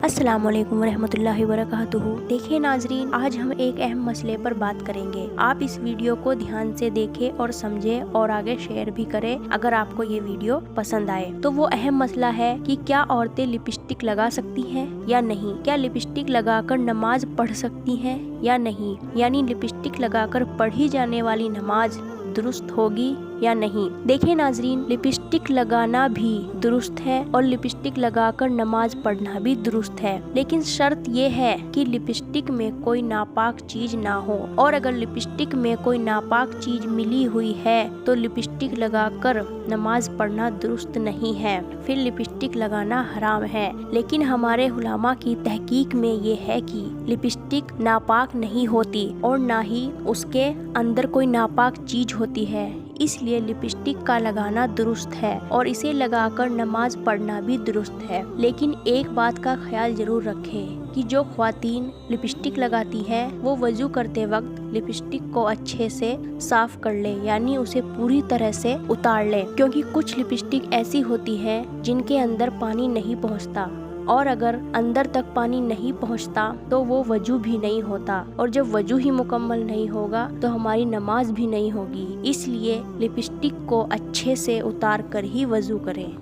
अस्सलाम वालेकुम रहमतुल्लाहि वबरकातुहू। देखिए नाजरीन, आज हम एक अहम मसले पर बात करेंगे। आप इस वीडियो को ध्यान से देखें और समझें और आगे शेयर भी करें अगर आपको ये वीडियो पसंद आए। तो वो अहम मसला है कि क्या औरतें लिपस्टिक लगा सकती हैं या नहीं, क्या लिपस्टिक लगाकर नमाज पढ़ सकती हैं या नहीं, यानी लिपस्टिक लगाकर पढ़ी जाने वाली नमाज दुरुस्त होगी या नहीं। देखिए नाजरीन, लिपस्टिक लगाना भी दुरुस्त है और लिपस्टिक लगाकर नमाज पढ़ना भी दुरुस्त है, लेकिन शर्त ये है कि लिपस्टिक में कोई नापाक चीज ना हो। और अगर लिपस्टिक में कोई नापाक चीज मिली हुई है तो लिपस्टिक लगाकर नमाज पढ़ना दुरुस्त नहीं है, फिर लिपस्टिक लगाना हराम है। लेकिन हमारे उलमा की तहकीक में ये है कि लिपस्टिक नापाक नहीं होती और ना ही उसके अंदर कोई नापाक चीज होती है, इसलिए लिपस्टिक का लगाना दुरुस्त है और इसे लगाकर नमाज पढ़ना भी दुरुस्त है। लेकिन एक बात का ख्याल जरूर रखें कि जो ख्वातीन लिपस्टिक लगाती हैं वो वजू करते वक्त लिपस्टिक को अच्छे से साफ कर ले, यानी उसे पूरी तरह से उतार ले, क्योंकि कुछ लिपस्टिक ऐसी होती है जिनके अंदर पानी नहीं पहुंचता और अगर अंदर तक पानी नहीं पहुंचता तो वो वजू भी नहीं होता, और जब वजू ही मुकम्मल नहीं होगा तो हमारी नमाज भी नहीं होगी। इसलिए लिपस्टिक को अच्छे से उतार कर ही वजू करें।